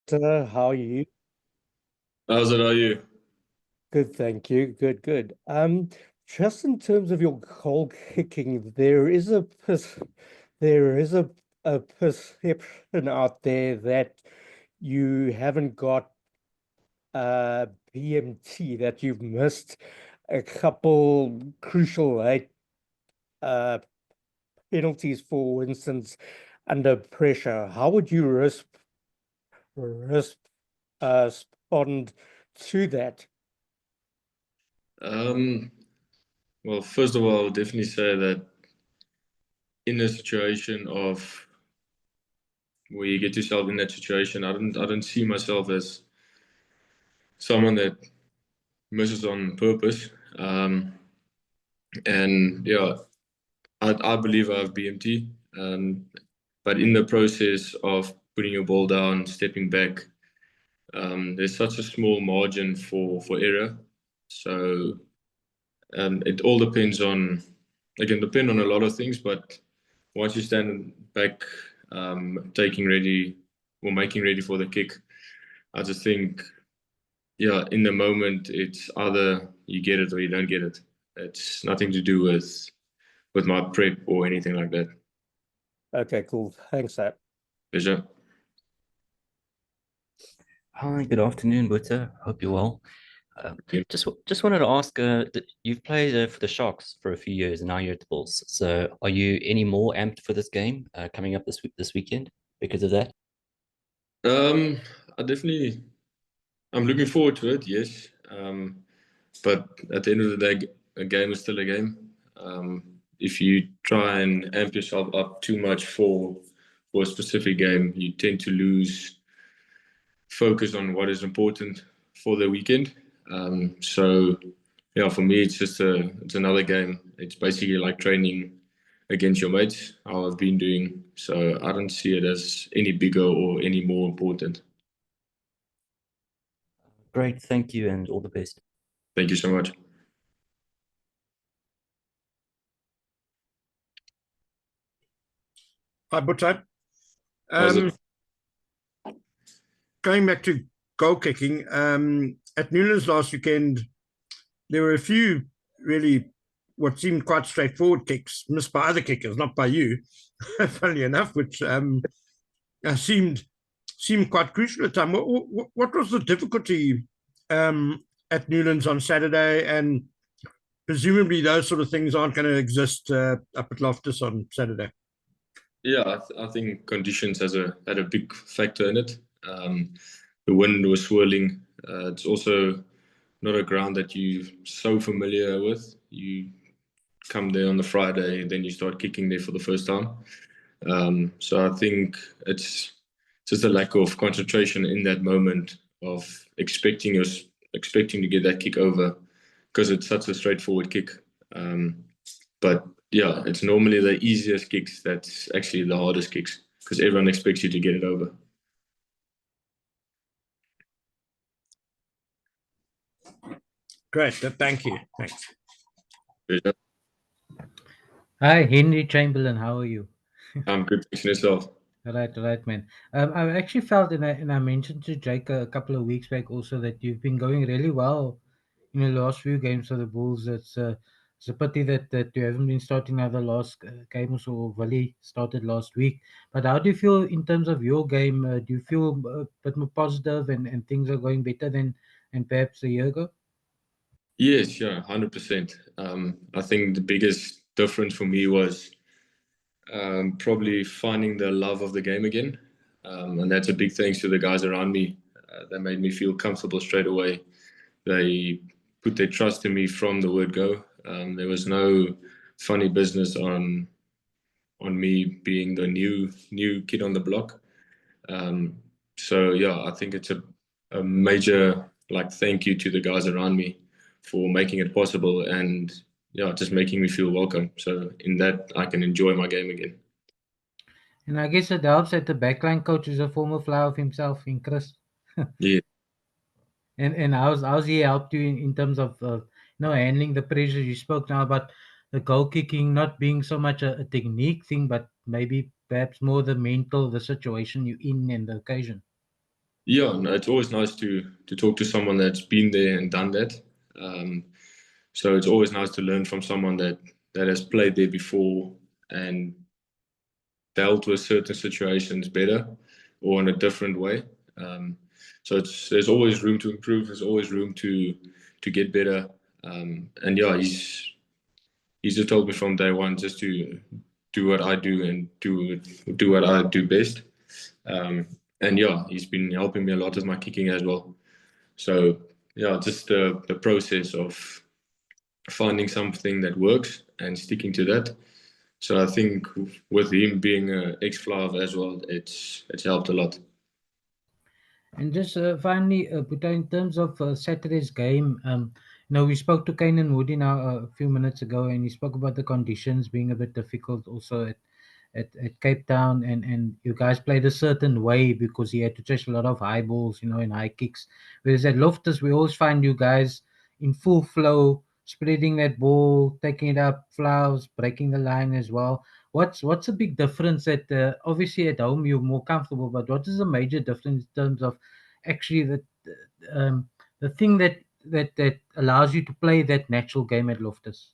How are you? How's it, are you? Good, thank you. Good. Just in terms of your goal kicking, there is a perception out there that you haven't got BMT, that you've missed a couple crucial late uh penalties, for instance, under pressure. How would you risk respond to that? Um, well, first of all, I would definitely say that in a situation of where you get yourself in that situation, I don't see myself as someone that misses on purpose. And yeah, I believe I have BMT. But in the process of putting your ball down, stepping back, there's such a small margin for error. So it all depends on, it can depend on a lot of things, but once you stand back, taking ready or making ready for the kick, I just think, yeah, in the moment, it's either you get it or you don't get it. It's nothing to do with my prep or anything like that. Okay, cool. Thanks, Sat. Pleasure. Hi, good afternoon, Boeta. Hope you're well. Yeah. Just wanted to ask, you've played for the Sharks for a few years, and now you're at the Bulls. So, are you any more amped for this game coming up this weekend because of that? Um, I definitely, I'm looking forward to it, yes. But at the end of the day, a game is still a game. If you try and amp yourself up too much for a specific game, you tend to lose focus on what is important for the weekend. So yeah, for me, it's another game. It's basically like training against your mates, how I've been doing. So I don't see it as any bigger or any more important. Great, thank you, and all the best. Thank you so much. Hi, Boeta. How's it? Going back to goal kicking, at Newlands last weekend, there were a few really what seemed quite straightforward kicks missed by other kickers, not by you, funnily enough, which seemed quite crucial at the time. What was the difficulty at Newlands on Saturday? And presumably those sort of things aren't going to exist up at Loftus on Saturday. Yeah, I think conditions had a big factor in it. The wind was swirling. It's also not a ground that you're so familiar with. You come there on the Friday, then you start kicking there for the first time. So I think it's just a lack of concentration in that moment of expecting to get that kick over because it's such a straightforward kick. But yeah, it's normally the easiest kicks that's actually the hardest kicks because everyone expects you to get it over. Great, thank you. Thanks. Pleasure. Hi, Henry Chamberlain. How are you? I'm good. Thanks yourself. Right, man. I actually felt, and I mentioned to Jake a couple of weeks back also that you've been going really well in the last few games for the Bulls. It's a pity that you haven't been starting now. The last game also, Valley started last week. But how do you feel in terms of your game? Do you feel a bit more positive and things are going better than perhaps a year ago? Yes, yeah, 100%. I think the biggest difference for me was probably finding the love of the game again. And that's a big thanks to the guys around me. That made me feel comfortable straight away. They put their trust in me from the word go. There was no funny business on me being the new kid on the block. So yeah, I think it's a major like thank you to the guys around me for making it possible and yeah, just making me feel welcome. So in that I can enjoy my game again. And I guess it helps that the backline coach is a former flower of himself in Chris. Yeah. And how's he helped you in terms of handling the pressure? You spoke now about the goal kicking not being so much a technique thing, but maybe perhaps more the mental, the situation you're in and the occasion. Yeah, no, it's always nice to talk to someone that's been there and done that. So it's always nice to learn from someone that has played there before and dealt with certain situations better or in a different way. So there's always room to improve. There's always room to get better. And yeah, he's just told me from day one just to do what I do and do what I do best. And yeah, he's been helping me a lot with my kicking as well. So yeah, just the process of finding something that works and sticking to that. So I think with him being an ex-Flav as well, it's helped a lot. And just finally, Boeta, in terms of Saturday's game, we spoke to Kane Woody now a few minutes ago, and he spoke about the conditions being a bit difficult also at Cape Town, and you guys played a certain way because he had to chase a lot of high balls, and high kicks. Whereas at Loftus, we always find you guys in full flow, spreading that ball, taking it up, flouls, breaking the line as well. What's a big difference that obviously at home you're more comfortable, but what is the major difference in terms of actually the thing that allows you to play that natural game at Loftus?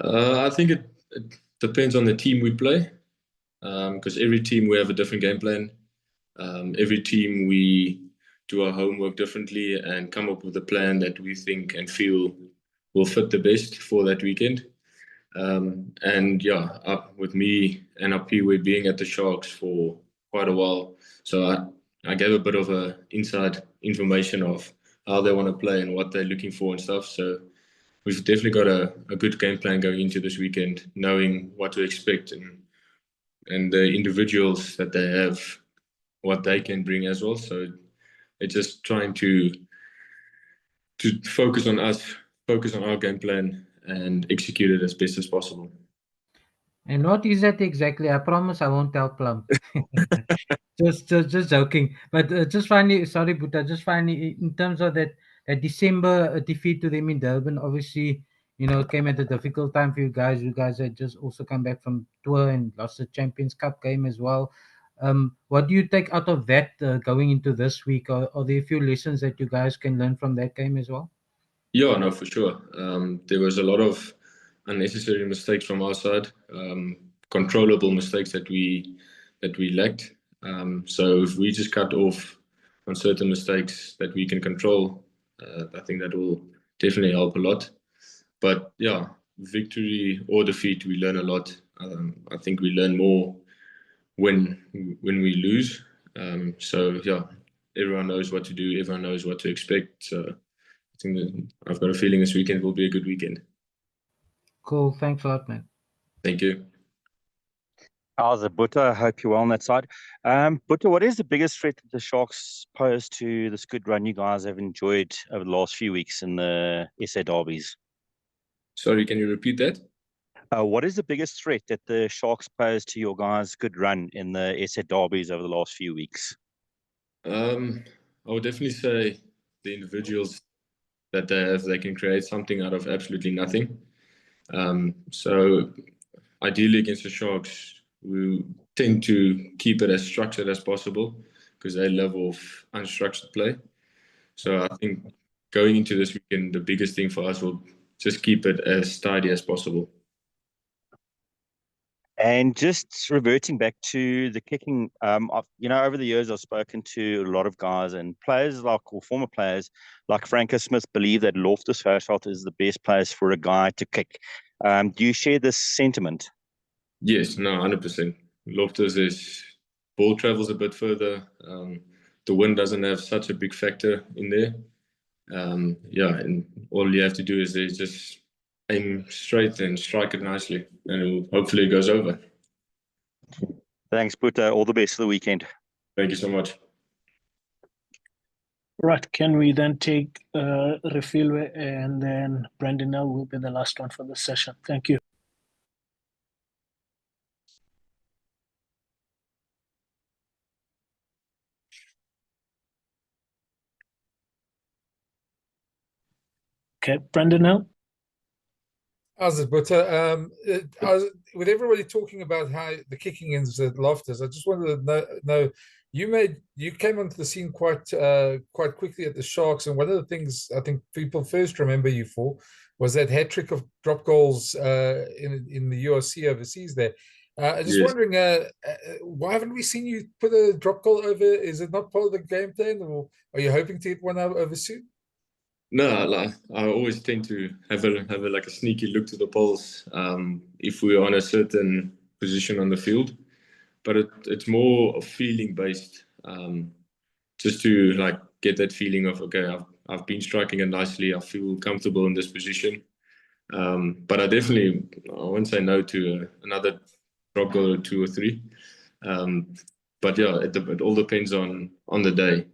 I think it depends on the team we play, because every team we have a different game plan. Every team we do our homework differently and come up with a plan that we think and feel will fit the best for that weekend. And yeah, with me and Apiwe being at the Sharks for quite a while, so I gave a bit of inside information of how they want to play and what they're looking for and stuff. So we've definitely got a good game plan going into this weekend, knowing what to expect and the individuals that they have, what they can bring as well. So it's just trying to focus on us, focus on our game plan, and execute it as best as possible. And what is that exactly? I promise I won't tell Plum. just joking. But just finally, sorry, Boeta, just finally, in terms of that December defeat to them in Durban, obviously, it came at a difficult time for you guys. You guys had just also come back from tour and lost the Champions Cup game as well. What do you take out of that going into this week? Are there a few lessons that you guys can learn from that game as well? Yeah, no, for sure. There was a lot of unnecessary mistakes from our side, controllable mistakes that we lacked. So if we just cut off on certain mistakes that we can control, I think that will definitely help a lot. But yeah, victory or defeat, we learn a lot. I think we learn more when we lose. So yeah, everyone knows what to do. Everyone knows what to expect. So I think that I've got a feeling this weekend will be a good weekend. Cool. Thanks a lot, man. Thank you. How's it, Boeta? I hope you're well on that side. Boeta, what is the biggest threat that the Sharks pose to this good run you guys have enjoyed over the last few weeks in the SA derbies? Sorry, can you repeat that? What is the biggest threat that the Sharks pose to your guys' good run in the SA derbies over the last few weeks? I would definitely say the individuals that they can create something out of absolutely nothing. So ideally against the Sharks, we tend to keep it as structured as possible because they love off unstructured play. So I think going into this weekend, the biggest thing for us will just keep it as tidy as possible. And just reverting back to the kicking, over the years I've spoken to a lot of guys and players or former players like Franco Smith believe that Loftus Versfeld is the best place for a guy to kick. Do you share this sentiment? Yes, no, 100%. Loftus ball travels a bit further. The wind doesn't have such a big factor in there. And all you have to do is just aim straight and strike it nicely, and hopefully it goes over. Thanks, Boeta. All the best for the weekend. Thank you so much. Right, can we then take Refilwe and then Brandon L will be the last one for the session. Thank you. Okay, Brandon L. How's it, Boeta? With everybody talking about how the kicking is at Loftus, I just wanted to know you came onto the scene quite quickly at the Sharks, and one of the things I think people first remember you for was that hat trick of drop goals in the URC overseas there. Just Yes. wondering, why haven't we seen you put a drop goal over? Is it not part of the game plan, or are you hoping to get one over soon? No, like, I always tend to have a like a sneaky look to the polls if we're on a certain position on the field, but it's more feeling based, just to like get that feeling of, okay, I've been striking it nicely, I feel comfortable in this position. But I won't say no to another drop goal or 2 or 3. But yeah, it all depends on the day.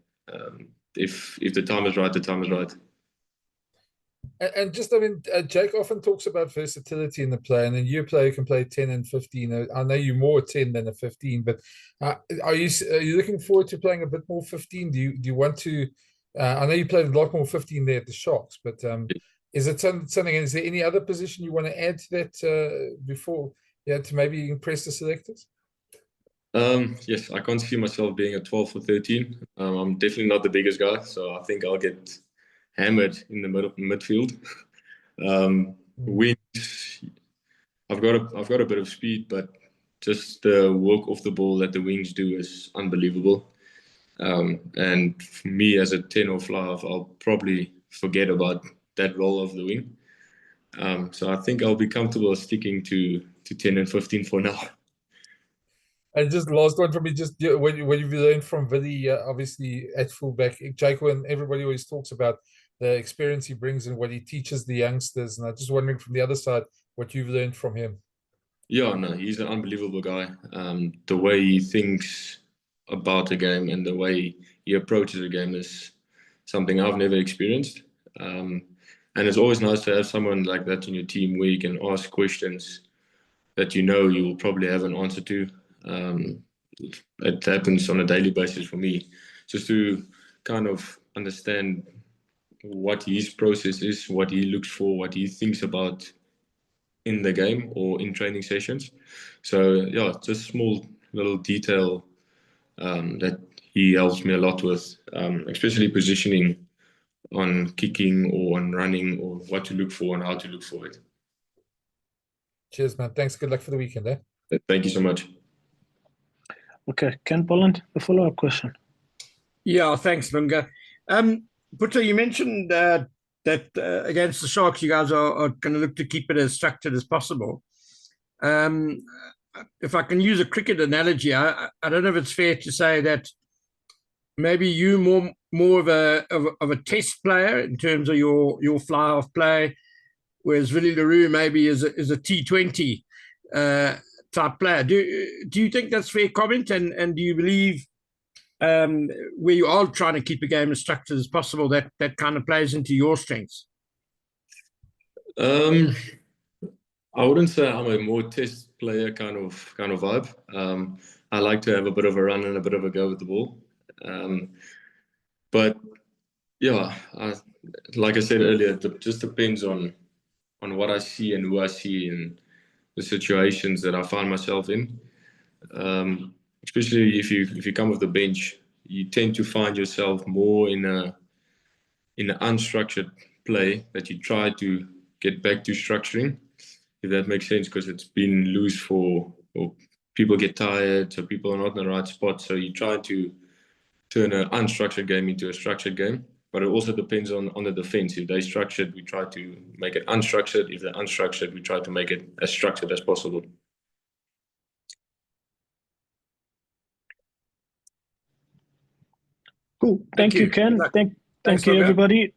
If the time is right, the time is right. And just, I mean, Jake often talks about versatility in the play, and then you player can play 10 and 15. I know you're more 10 than a 15, but are you looking forward to playing a bit more 15? Do you want to? I know you played a lot more 15 there at the Sharks, but is it something? Is there any other position you want to add to that before, to maybe impress the selectors? Yes, I can't see myself being a 12 or 13. I'm definitely not the biggest guy, so I think I'll get hammered in the midfield. Wings, I've got a bit of speed, but just the work off the ball that the wings do is unbelievable. And for me as a 10 or fly off, I'll probably forget about that role of the wing. So I think I'll be comfortable sticking to 10 and 15 for now. And just last one from me, just when you've learned from Vili, obviously at fullback, Jake, when everybody always talks about the experience he brings and what he teaches the youngsters, and I'm just wondering from the other side what you've learned from him. Yeah, no, he's an unbelievable guy. The way he thinks about the game and the way he approaches the game is something I've never experienced. And it's always nice to have someone like that in your team where you can ask questions that you will probably have an answer to. It happens on a daily basis for me, just to kind of understand what his process is, what he looks for, what he thinks about in the game or in training sessions. So yeah, just small little detail that he helps me a lot with, especially positioning on kicking or on running, or what to look for and how to look for it. Cheers, man. Thanks. Good luck for the weekend, eh? Thank you so much. Okay, Ken Poland, the follow-up question. Yeah, thanks, Lunga. Boeta, you mentioned that against the Sharks, you guys are going to look to keep it as structured as possible. If I can use a cricket analogy, I don't know if it's fair to say that maybe you more of a test player in terms of your fly-off play, whereas Willie LaRue maybe is a T20 type player. Do you think that's fair comment? And do you believe where you are trying to keep a game as structured as possible, that kind of plays into your strengths? I wouldn't say I'm a more test player kind of vibe. I like to have a bit of a run and a bit of a go with the ball. But yeah, like I said earlier, it just depends on what I see and who I see and the situations that I find myself in. Especially if you come off the bench, you tend to find yourself more in an unstructured play that you try to get back to structuring, if that makes sense, because it's been loose or people get tired, so people are not in the right spot. So you try to turn an unstructured game into a structured game. But it also depends on the defense. If they're structured, we try to make it unstructured. If they're unstructured, we try to make it as structured as possible. Cool. Thank you, Ken. Thank you, everybody.